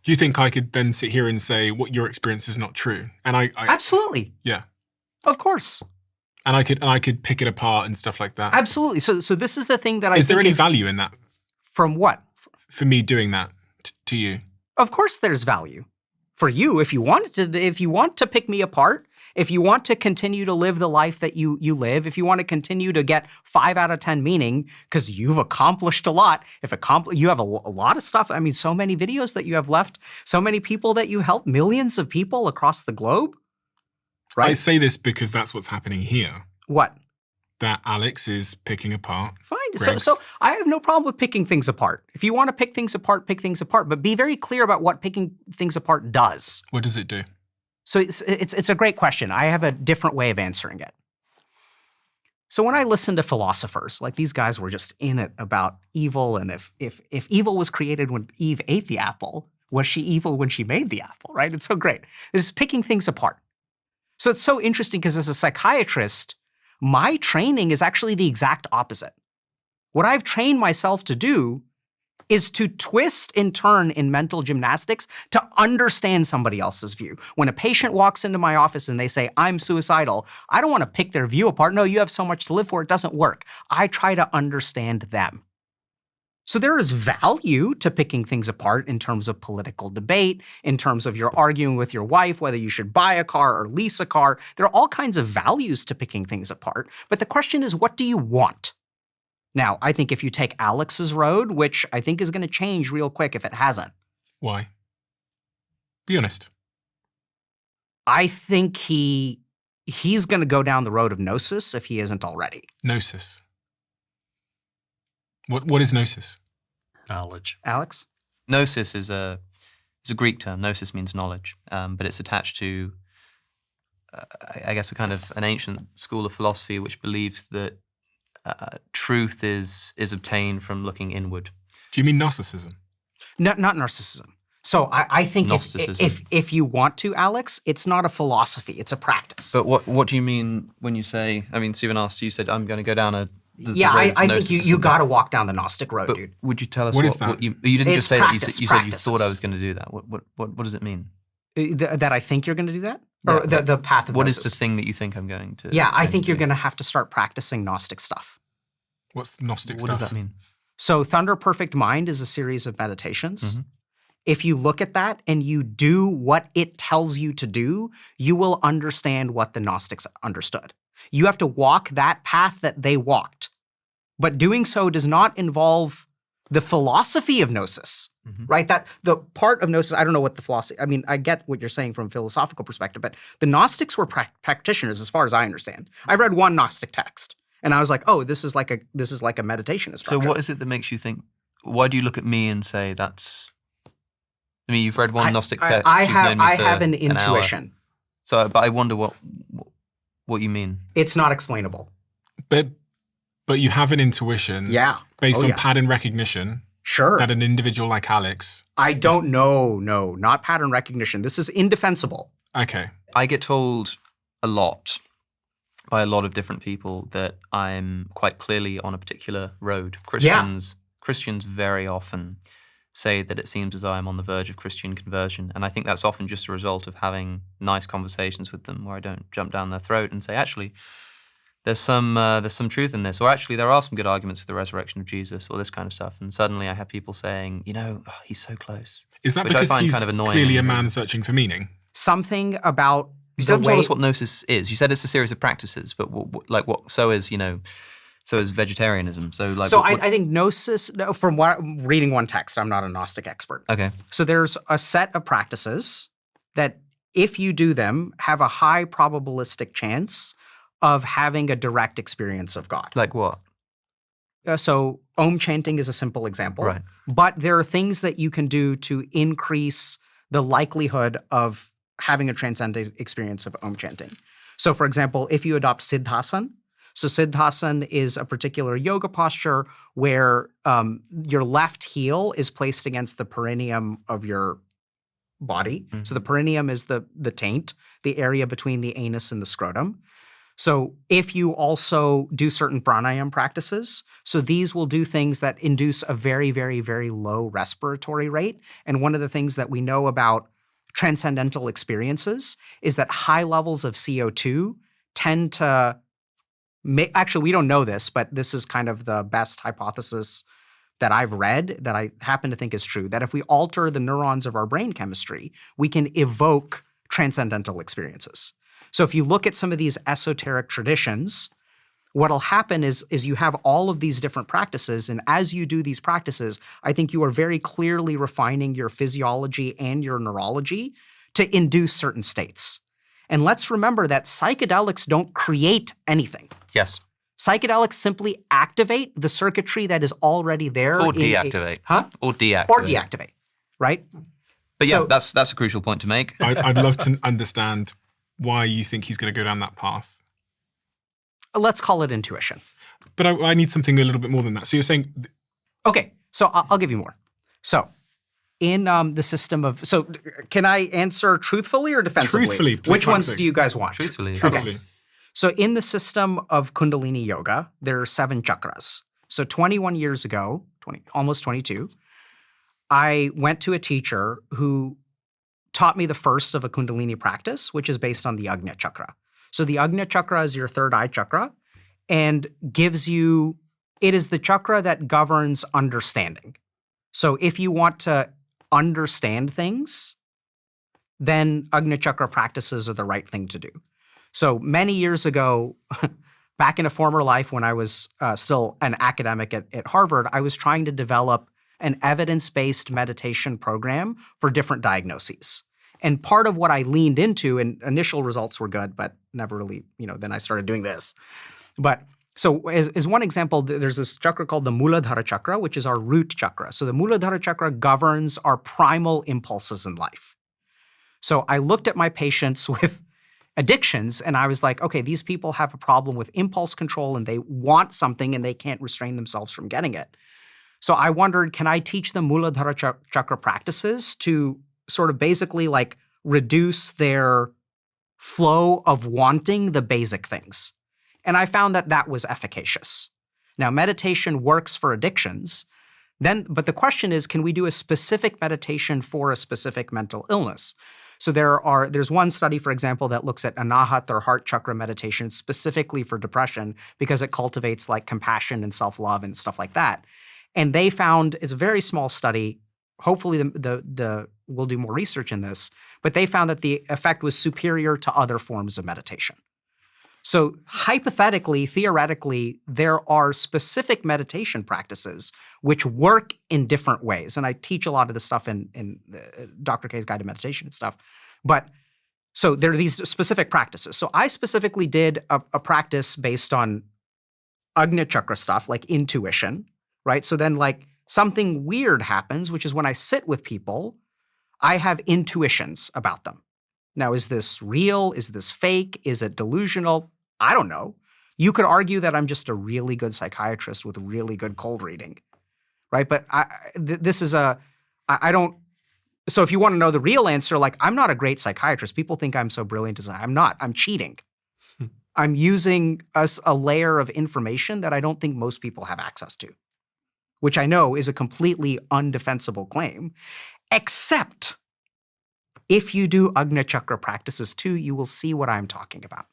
Do you think I could then sit here and say what your experience is not true? And I Absolutely. Yeah. Of course. And I could pick it apart and stuff like that. Absolutely. So this is the thing that I think is there any value in that? From what? For me doing that to you? Of course there's value. For you, if you want to pick me apart, if you want to continue to live the life that you live, if you want to continue to get 5 out of 10 meaning, because you've accomplished a lot, you have a lot of stuff. I mean, so many videos that you have left, so many people that you help, millions of people across the globe. Right? I say this because that's what's happening here. What? That Alex is picking apart. Fine. So I have no problem with picking things apart. If you want to pick things apart, pick things apart. But be very clear about what picking things apart does. What does it do? So it's a great question. I have a different way of answering it. So when I listen to philosophers, like these guys were just in it about evil, and if evil was created when Eve ate the apple, was she evil when she made the apple, right? It's so great. It's picking things apart. So it's so interesting because as a psychiatrist, my training is actually the exact opposite. What I've trained myself to do is to twist and turn in mental gymnastics to understand somebody else's view. When a patient walks into my office and they say, I'm suicidal, I don't want to pick their view apart. No, you have so much to live for, it doesn't work. I try to understand them. So there is value to picking things apart in terms of political debate, in terms of you're arguing with your wife whether you should buy a car or lease a car. There are all kinds of values to picking things apart. But the question is, what do you want? Now, I think if you take Alex's road, which I think is going to change real quick if it hasn't. Why? Be honest. I think he's going to go down the road of Gnosis if he isn't already. Gnosis. What is Gnosis? Knowledge. Alex? Gnosis is a Greek term. Gnosis means knowledge, but it's attached to, I guess, an ancient school of philosophy which believes that truth is obtained from looking inward. Do you mean narcissism? No, not narcissism. So I think if you want to, Alex, it's not a philosophy, it's a practice. But what do you mean when you say, I mean, Stephen asked, you said, I'm going to go down I think you got to walk down the Gnostic road, dude. Would you tell us what you didn't just say practice, that, you said you thought I was going to do that. What does it mean? That I think you're going to do that? Or the path of What Gnosis? is the thing that you think I'm going to Yeah, I think you're going to have to start practicing Gnostic stuff. What's the Gnostic stuff? What does that mean? So Thunder Perfect Mind is a series of meditations. Mm-hmm. If you look at that and you do what it tells you to do, you will understand what the Gnostics understood. You have to walk that path that they walked. But doing so does not involve the philosophy of Gnosis, right? That the part of Gnosis, I don't know what the philosophy, I mean, I get what you're saying from a philosophical perspective, but the Gnostics were practitioners as far as I understand. I read one Gnostic text and I was like, oh, this is like a meditation structure. So what is it that makes you think, why do you look at me and say that's, I mean, you've read one Gnostic text, I you've known me for have an hour. intuition. So, but I wonder what you mean. It's not explainable. But you have an intuition based on pattern recognition. Sure. That an individual like Alex. I don't know. No, not pattern recognition. This is indefensible. Okay. I get told a lot by a lot of different people that I'm quite clearly on a particular road. Christians very often say that it seems as though I'm on the verge of Christian conversion. And I think that's often just a result of having nice conversations with them where I don't jump down their throat and say, actually, there's some truth in this, or actually there are some good arguments for the resurrection of Jesus, or this kind of stuff. And suddenly I have people saying, he's so close. Is that which because I find he's kind of annoying clearly a man searching for meaning? Something about you haven't told us what Gnosis is. You said it's a series of practices, but so is vegetarianism. So I think Gnosis, from what I'm reading one text, I'm not a Gnostic expert. Okay. So there's a set of practices that if you do them, have a high probabilistic chance of having a direct experience of God. Like what? So Om chanting is a simple example. Right. But there are things that you can do to increase the likelihood of having a transcendent experience of Om chanting. So for example, if you adopt Siddhasana, so Siddhasana is a particular yoga posture where your left heel is placed against the perineum of your body. Mm-hmm. So the perineum is the taint, the area between the anus and the scrotum. So if you also do certain pranayama practices, so these will do things that induce a very, very, very low respiratory rate. And one of the things that we know about transcendental experiences is that high levels of CO2 tend to actually, we don't know this, but this is kind of the best hypothesis that I've read that I happen to think is true, that if we alter the neurons of our brain chemistry, we can evoke transcendental experiences. So if you look at some of these esoteric traditions, what'll happen is you have all of these different practices, and as you do these practices, I think you are very clearly refining your physiology and your neurology to induce certain states. And let's remember that psychedelics don't create anything. Yes. Psychedelics simply activate the circuitry that is already there. Or deactivate. Or deactivate. Or deactivate, right? But yeah, that's a crucial point to make. I'd love to understand why you think he's going to go down that path. Let's call it intuition. But I need something a little bit more than that. So you're saying... Okay, so I'll give you more. So in the system of... So can I answer truthfully or defensively? Truthfully. Which ones do you guys want? Truthfully. Truthfully. Okay. So in the system of Kundalini Yoga, there are 7 chakras. So 21 years ago, almost 22, I went to a teacher who taught me the first of a Kundalini practice, which is based on the Ajna Chakra. So the Ajna Chakra is your third eye chakra and gives you, it is the chakra that governs understanding. So if you want to understand things, then Ajna Chakra practices are the right thing to do. So many years ago, back in a former life when I was still an academic at Harvard, I was trying to develop an evidence-based meditation program for different diagnoses. And part of what I leaned into, and initial results were good, but never really, then I started doing this. But so as one example, there's this chakra called the Muladhara Chakra, which is our root chakra. So the Muladhara Chakra governs our primal impulses in life. So I looked at my patients with addictions, and I was like, okay, these people have a problem with impulse control, and they want something, and they can't restrain themselves from getting it. So I wondered, can I teach them Muladhara Chakra practices to sort of basically like reduce their flow of wanting the basic things? And I found that that was efficacious. Now, meditation works for addictions, but the question is, can we do a specific meditation for a specific mental illness? So there's one study, for example, that looks at anahat or heart chakra meditation specifically for depression because it cultivates like compassion and self-love and stuff like that. And they found, it's a very small study, hopefully we'll do more research in this, but they found that the effect was superior to other forms of meditation. So hypothetically, theoretically, there are specific meditation practices which work in different ways. And I teach a lot of this stuff in Dr. K's Guided Meditation and stuff. But so there are these specific practices. So I specifically did a practice based on Ajna Chakra stuff, like intuition, right? So then like something weird happens, which is when I sit with people, I have intuitions about them. Now, is this real? Is this fake? Is it delusional? I don't know. You could argue that I'm just a really good psychiatrist with really good cold reading, right? But so if you want to know the real answer, like I'm not a great psychiatrist. People think I'm so brilliant as I'm not. I'm cheating. I'm using a layer of information that I don't think most people have access to, which I know is a completely undefensible claim, except if you do Ajna Chakra practices too, you will see what I'm talking about.